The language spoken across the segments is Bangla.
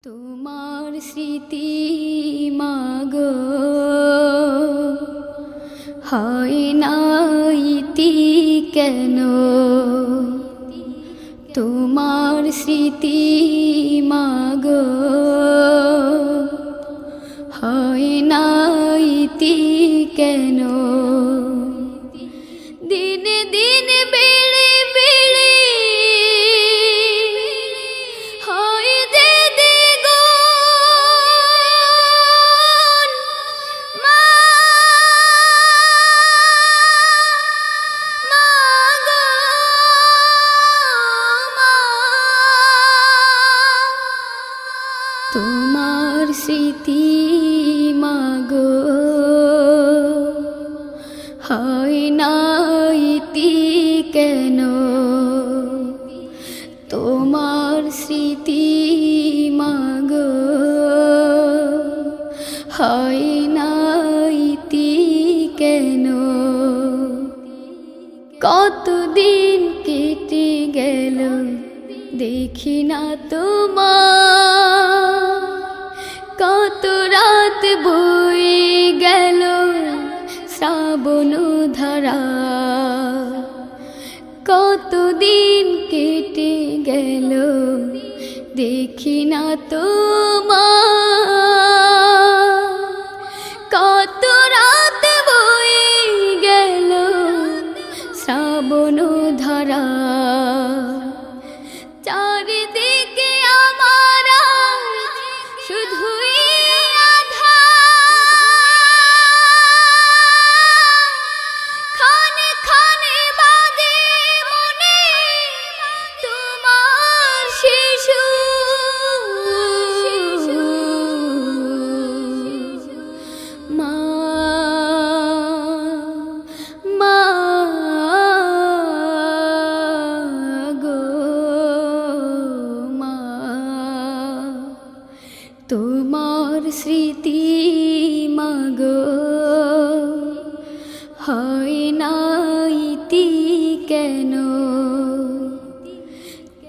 তোমার স্মৃতি মাগো হয় না ইতি কেন? তোমার স্মৃতি মাগো হয় না ইতি কেন? দিনে দিনে বেড়ে বেড়ে হয় যে দ্বিগুণ। মা গো মা, তোমার স্মৃতি মাগো হয় না ইতি কেন? তোমার স্মৃতি মাগো হয় না ইতি কেন? কতদিন কেটে গেল দেখি না তোমার, কত রাত বয়ে গেল শ্রাবণ ধারা। কতদিন কেটে গেল দেখি না তোমার, কত রাত বয়ে গেল শ্রাবণ ধারা। চারিদিকে আমার শুধুই তোমার স্মৃতি মাগো হয় না ইতি কেন?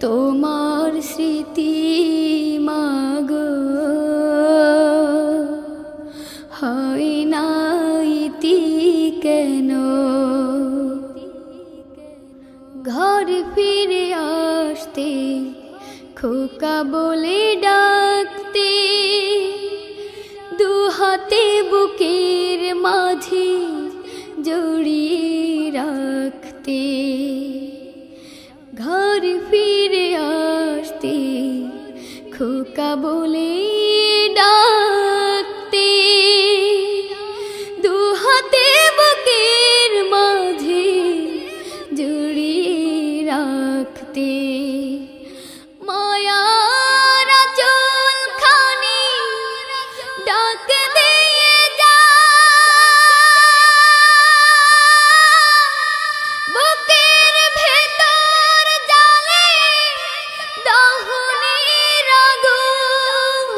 তোমার স্মৃতি মাগো হয় না ইতি কেন? ঘর ফিরে আসতে খোকা বলে ডাকতে, দুহাতে বুকের মাঝে জড়িয়ে রাখতে। ঘর ফিরে আসতে খোকা বলে ডাকতে, দুহাতে বুকের মাঝে জড়িয়ে রাখতে। মায়ার আঁচল খানি ডাক দিয়ে যা, বুকের ভেতর জ্বালে দহনের আগুন।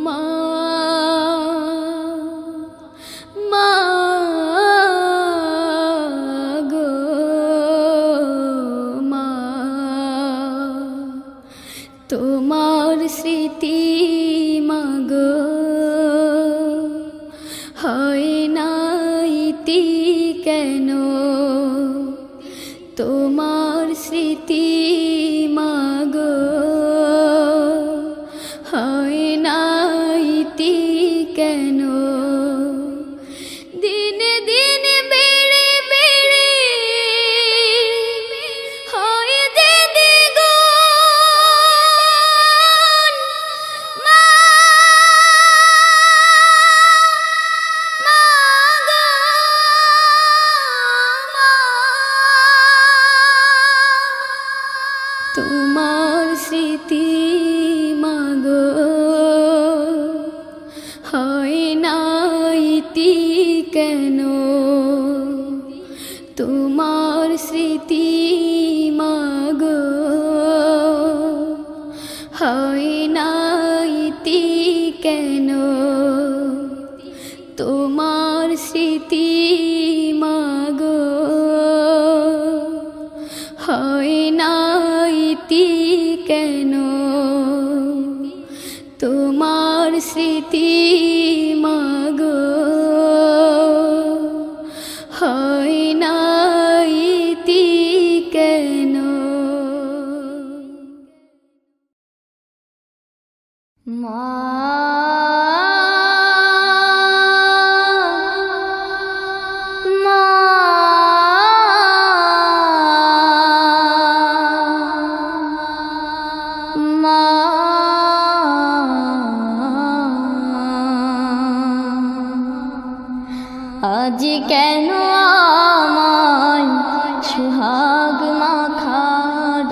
মা মা গো মা, তোমার স্মৃতি মাগো হয় না ইতি কেন? তোমার স্মৃতি মাগো হয় না ইতি কেন? দিনে দিনে বেড়ে বেড়ে হয় যে দ্বিগুণ। মা গো মা, তোমার স্মৃতি মাগো হয় না ইতি কেন? তোমার স্মৃতি মাগো হয় না ইতি কেন? তোমার স্মৃতি মাগো হয় না ইতি কেন তোমার স্মৃতি মাগো হয় না ইতি কেন মা আজ কেন আমায় সুহাগ মাখা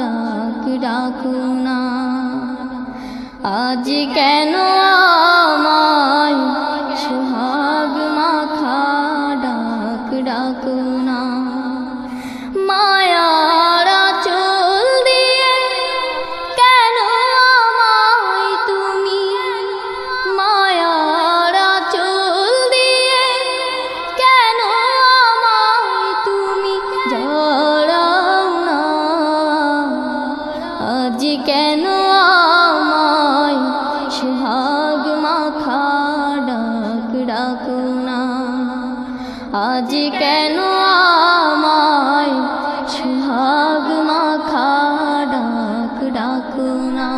ডাক ডাকো না আজ কেন আমায় সুহাগ মাখা ডাক ডাকো না মায়ারা চল দিয়ে কেন আমায় তুমি মায়ারা চল দিয়ে কেন আমায় তুমি জড়াও না আজ কেন আমায় সুহাগ মাখা ডাক ডাকো না আজ কেন আমায় সুহাগ মাখা ডাক ডাকো না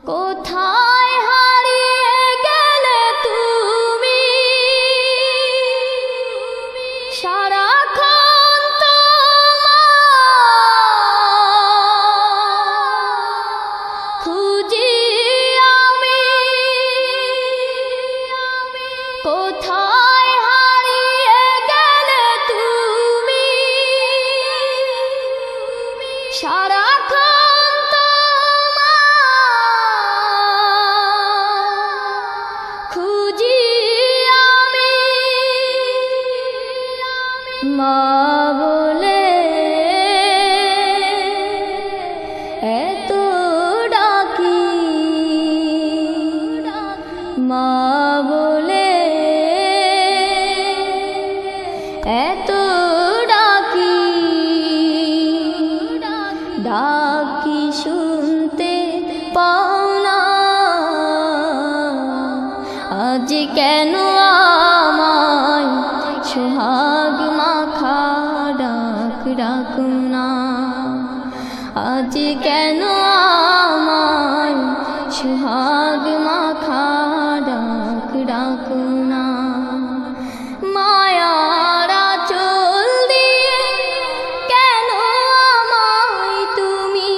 কোথায় হারিয়ে গেলে তুমি সারাক্ষণ তোমায় খুঁজি আমি কোথায় হারিয়ে গেলে তুমি সারাক্ষণ তোমায় খুঁজি আমি মা বলে এত ডাকি মা বলে এত ডাকি ডাকি শুনতে পাও না আজ কেন আমায় সুহাগ মাখা ডাক ডাকো না আজ কেন আমায় সুহাগ মাখা ডাক ডাকো না মায়ারা চল দিয়ে কেন আমায় তুমি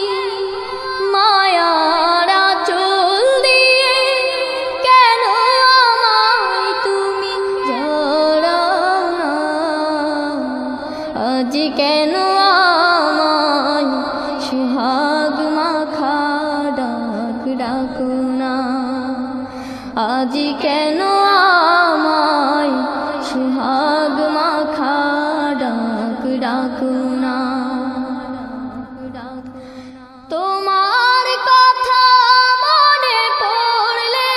মায়ারা চল দিয়ে কেন আমায় তুমি জড়াও না আজ কেন আমায় সুহাগ মাখা ডাক ডাকো না আজ কেন আমায় সুহাগ মাখা ডাক ডাকো না তোমার কথা মনে পড়লে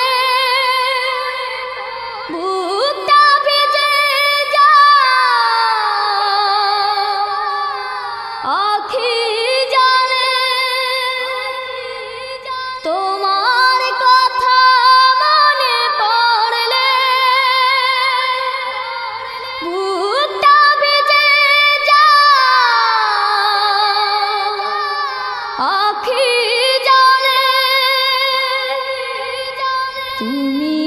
বুকটা ভিজে যায় আখি জলে তোমার কথা মনে পড়লে বুকটা ভিজে যায় আখি জলে তুমি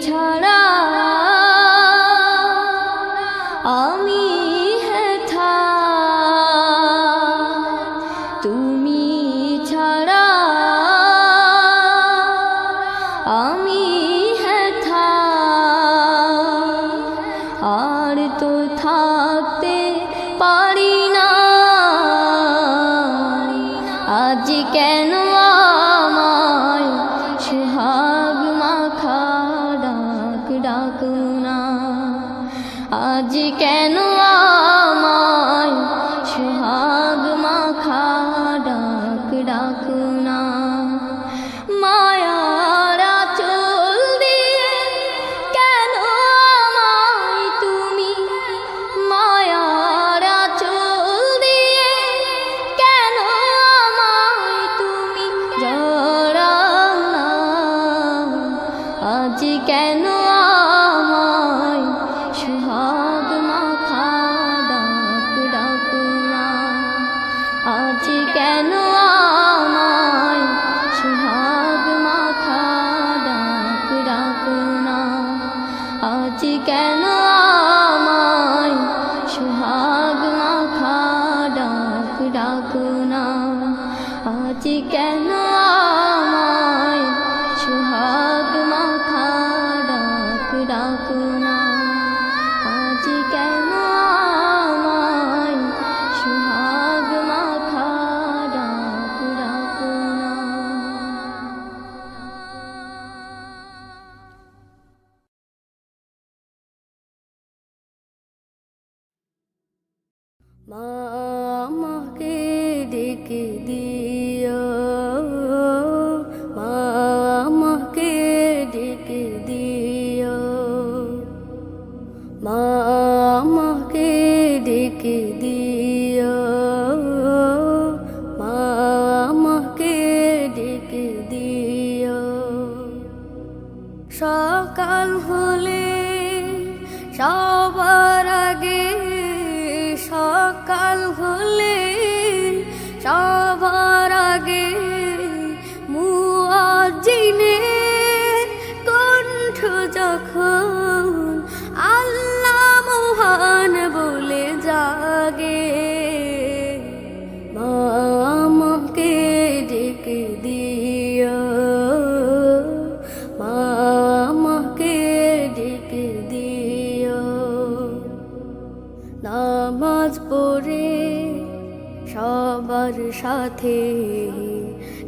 ছাড়া আমি হেথা তুমি ছাড়া আমি হেথা আর তো থাকতে পারি না আজ কেন আমায় সুহাগ মাখা ডাক ডাকো না আজ কেন আমায় সুহাগ মাখা ডাক ডাকো না মায়ারা চল দিয়ে কেন আমায় তুমি মায়ারা চল দিয়ে কেন ডাকো না আজ কেন আমায় সোহাগ মাখা ডাক ডাকো না আজ কেন আমায় সোহাগ মাখা ডাক ডাকো না। মা আমাকে ডেকে দিও, মা আমাকে ডেকে দিও, মা আমাকে ডেকে দিও, মা আমাকে ডেকে দিও। সকাল হলে সবার আগে, সকাল হলে সবার আগে মুয়াজ্জিনের কণ্ঠ যখন আল্লাহ মহান বলে জাগে, মা আমাকে ডেকে দিও, মা আমাকে ডেকে দিও। নামাজ পড়ে সবার সাথে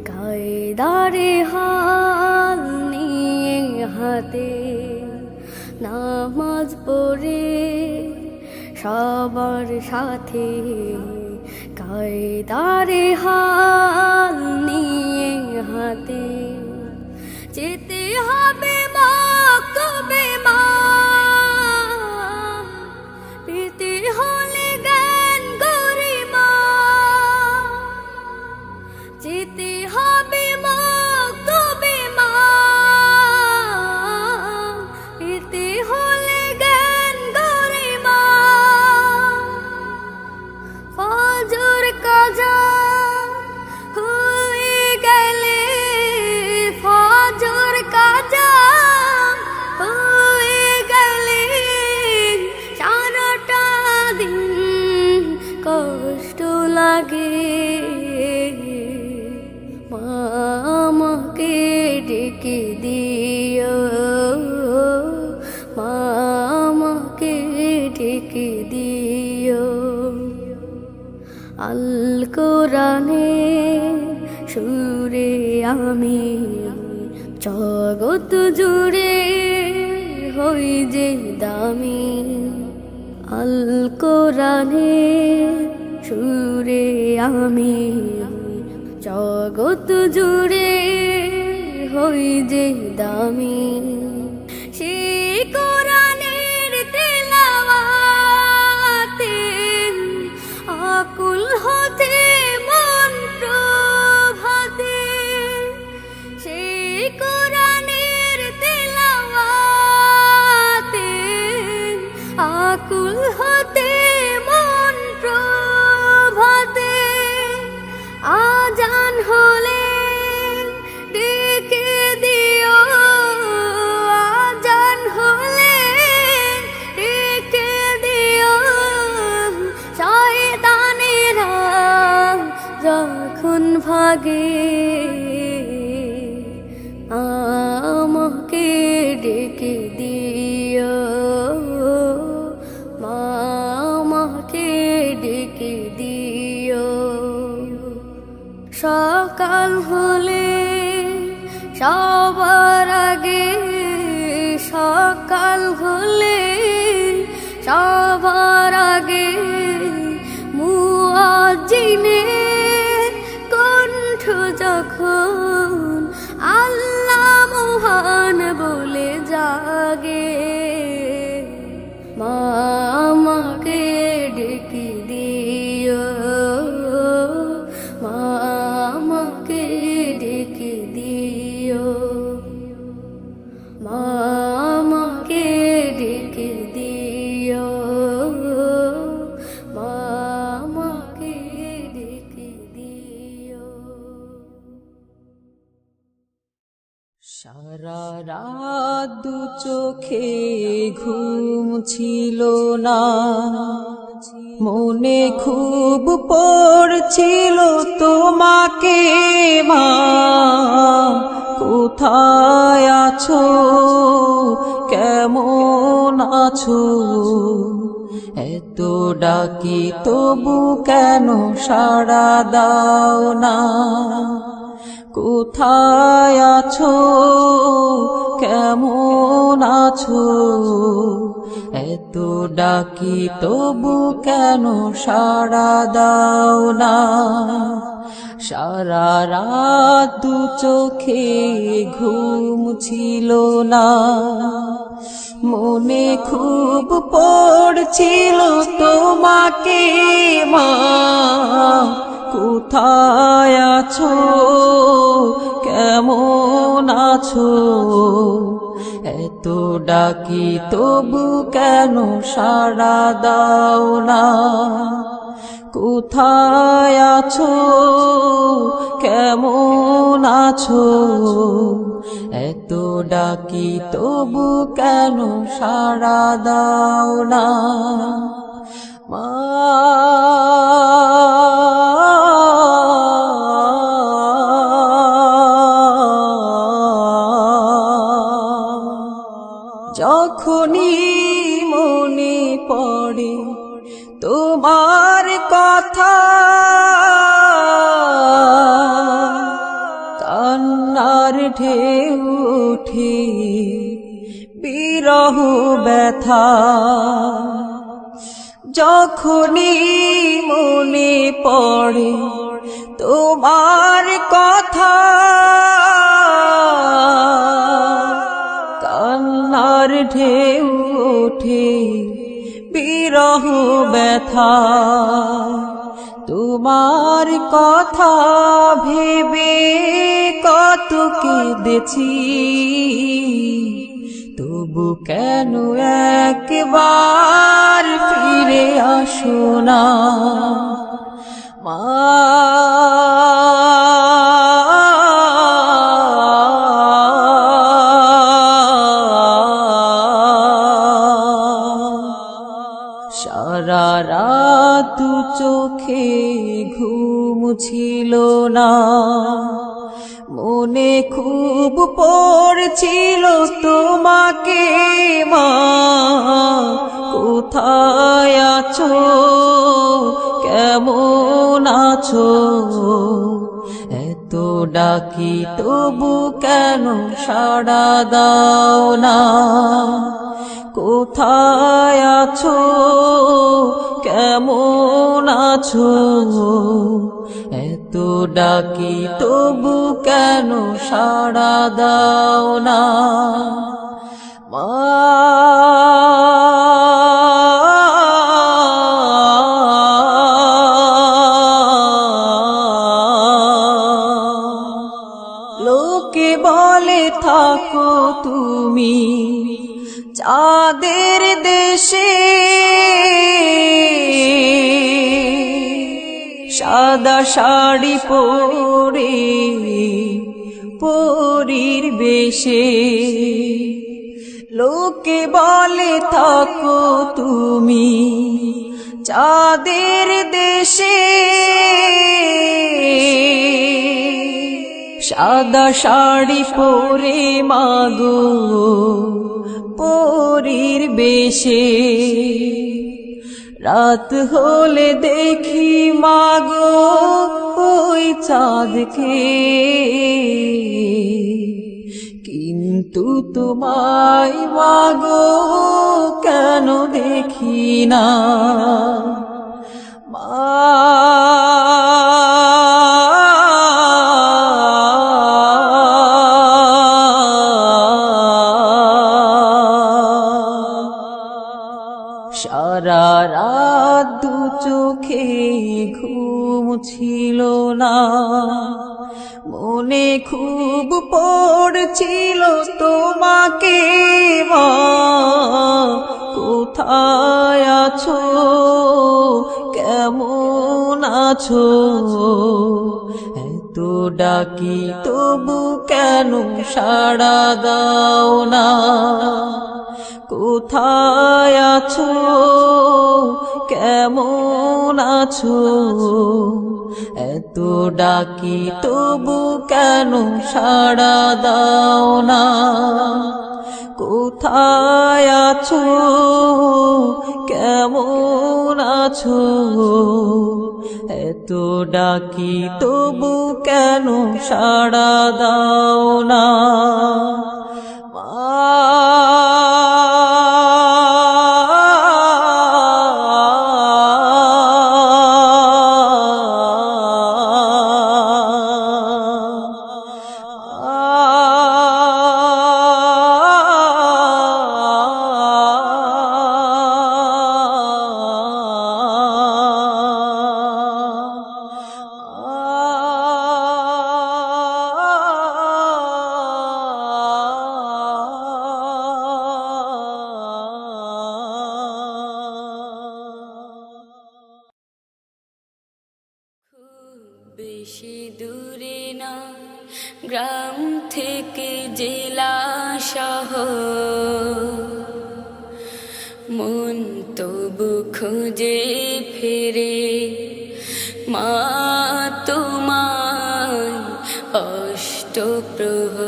কায়দারে হাল নিয়ে হাতে, নামাজ পড়ে সবার সাথে কায়দারে হাল নিয়ে হাতে, যেতে হবে মক্তবে মা, পেতে হলে জ্ঞান গরিমা, যেতে হবে মক্তবে মা, পেতে হলে জ্ঞান গরিমা। ফজর কাজা হয়ে গেলে, ফজর কাজা হয়ে গেলে সারাটা দিন কষ্ট লাগে, মা আমাকে ডেকে দিও, মা আমাকে ডেকে দিও। আল কোরআনে সুরে আমি জগৎ জুড়ে হই যে দামি, আল কোরআনে সুরে আমি জগৎ জুড়ে হই যে দামি। সেই কোরআনের তেলাওয়াতে আকুল হতে মন প্রভাতে, সেই কোরআনের তেলাওয়াতে আকুল হতে মন প্রভাতে, আজান হলে ডেকে দিও, আজান হলে ডেকে দিও। শয়তানেরা যখন ভাগে, আমাকে ডেকে দিও, মা আমাকে ডেকে দিও। সকাল হলে সবার আগে, সকাল হলে সবার আগে মুয়াজ্জিনের কণ্ঠ যখন আল্লাহ মহান বলে জাগে, মা আমাকে ডেকে দিও, মা আমাকে ডেকে দিও, মা আমাকে ডেকে দিও, মা আমাকে ডেকে দিও। সারা রাত দু চোখে ঘুম ছিল না, মনে খুব পড়ছিল তোমাকে মা, কোথায় আছো, কেমন আছো? এত ডাকি তবু কেন সাড়া দাও না? কোথায় আছো, কেমন আছো? এত ডাকি তবু কেন সাড়া দাও না? সারা রাত দু চোখে ঘুম ছিল না, মনে খুব পড়ছিল তোমাকে মা, কোথায় আছো, কেমন আছো? এত ডাকি তবু কেন সাড়া দাও না? কোথায় আছো, কেমন আছো? এত ডাকি তবু কেন সাড়া দাও না? মা যখনই মনে পড়ে তোমার কথা, কান্নার ঢেউ ওঠে বিরহ ব্যথা। যখনই মনে পড়ে তোমার কথা, কান্নার ঢেউ ওঠে বিরহ ব্যথা। তোমার কথা ভেবে কত কেঁদেছি, তবু কেন একবার ফিরে আসো না মা? সারা রাত চোখে ঘুম ছিল না, মনে খুব পড়ছিল তোমাকে মা, কোথায় আছো, কেমন আছো? এত ডাকি তবু কেন সাড়া দাও না? কোথায় আছো, কেমন আছো? এত ডাকি তবু কেন সাড়া দাও না মা? লোকে বলে থাকো তুমি চাঁদের দেশে, সাদা শাড়ি পরে পরীর বেশে। লোকে বলে থাকো তুমি চাঁদের দেশে, সাদা শাড়ি পরে মাগো পরীর বেশে। রাত হলে দেখি মাগো ওই চাঁদকে, কিন্তু তোমায় মাগো কেন দেখি না মা? সারা রাত দু চোখে ঘুম ছিল না, মনে খুব পড়ছিল তোমাকে মা, কোথায় আছো, কেমন আছো? এত ডাকি তবু কেন সাড়া দাও না? কোথায় আছো কেমন আছো এত ডাকি তবু কেন সাড়া দাও না কোথায় আছো কেমন আছো এত ডাকি তবু কেন সাড়া দাও না বেশি দূরে না গ্রাম থেকে জেলা শহর মন তবু খুঁজে ফিরে মা তোমায় অষ্টপ্রহর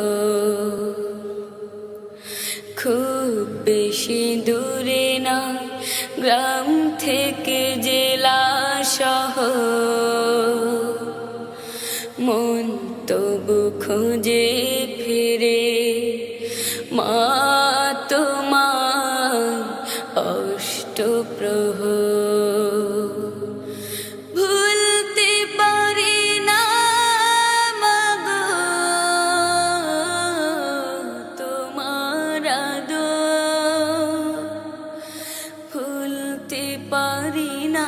খুব বেশি দূরে না গ্রাম থেকে জেলা শহর মন তবু খুঁজে ফিরে মা তোমার অষ্টপ্রহর ভুলতে পারি না মাগো তোমার আদর ভুলতে পারি না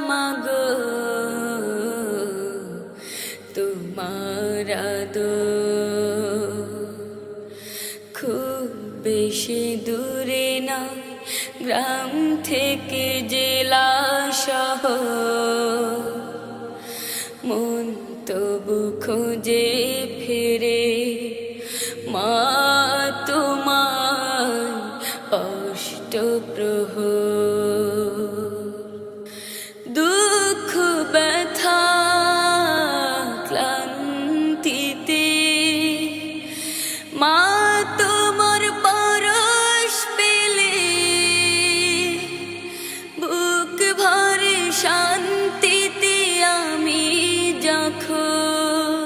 মাগো তোমার আদর খুব বেশি দূরে না গ্রাম থেকে জেলা শহর মন তবু খুঁজে ফিরে মা তোমার অষ্টপ্রহর দুঃখ ব্যথা ক্লান্তিতে মা তোমার পরশ পেলে বুক ভরে শান্তিতে আমি যখন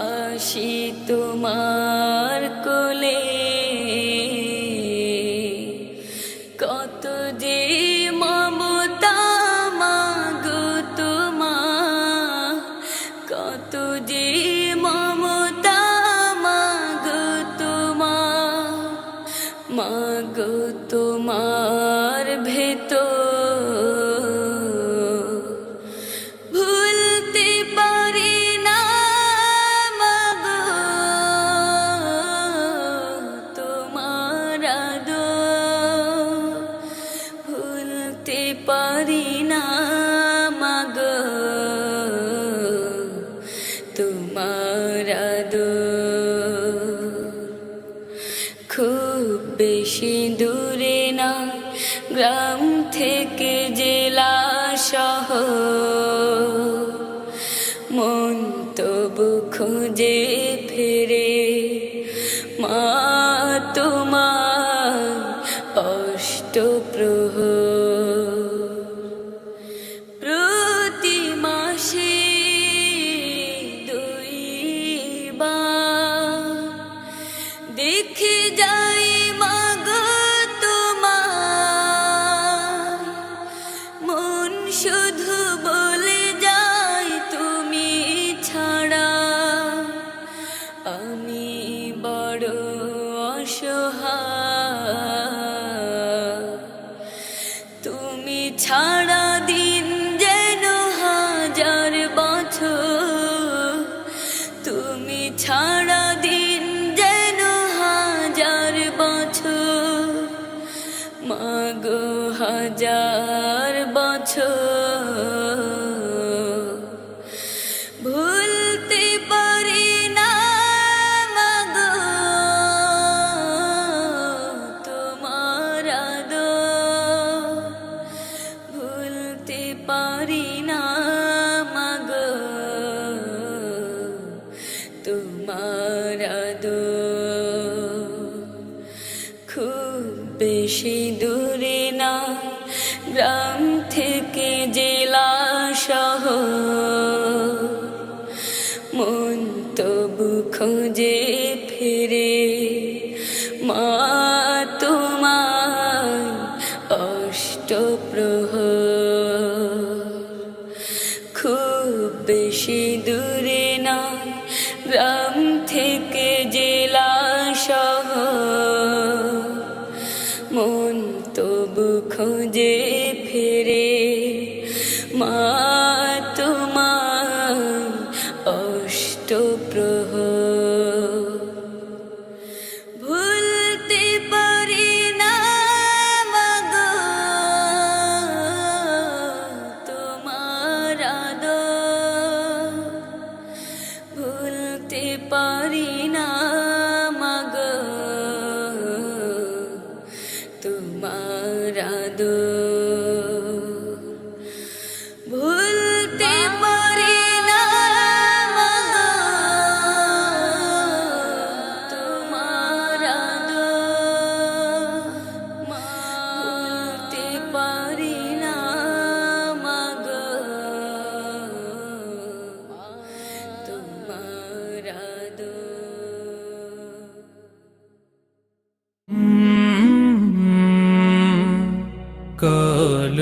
আসি তোমার কোলে কত যে মমতা মাগো তোমার কত যে মমতা মাগো তোমার মাগো তোমার ভেতর ভুলতে পারি না মাগো তোমার আদর ভুলতে পারি না মাগো তোমার আদর খুব বেশি দূরে না গ্রাম থেকে জেলা শহর মন তবু খুঁজে ফিরে মা তোমার অষ্টপ্রহর প্রতি মাসে দুইবার দেখে যাই মাগো তোমার মন শুধু বলে যায় তুমি ছাড়া আমি বড় অসহায় তুমি ছাড়া দিন যেন হাজার বছর তুমি ছাড়া দিন যেন হাজার বছর মাগো হাজার বছর ভুলতে পারি না মাগো বেশি দূরে না গ্রাম থেকে জেলা শহর, মন তবু খোঁজে ফিরে মা তোমার অষ্টপ্রহর। খুব বেশি দূরে না গ্রাম থেকে জেলা শহর, মন তবু খোঁজে ফিরে মা তোমার অষ্টপ্রহর। ভুলতে পারি না মাগো তোমার আদর, ভুলতে পারি না মাগো তোমার আদর, ভুলতে পারি না মাগো তোমার আদর, ভুলতে পারি না মাগো তোমার আদর। কাল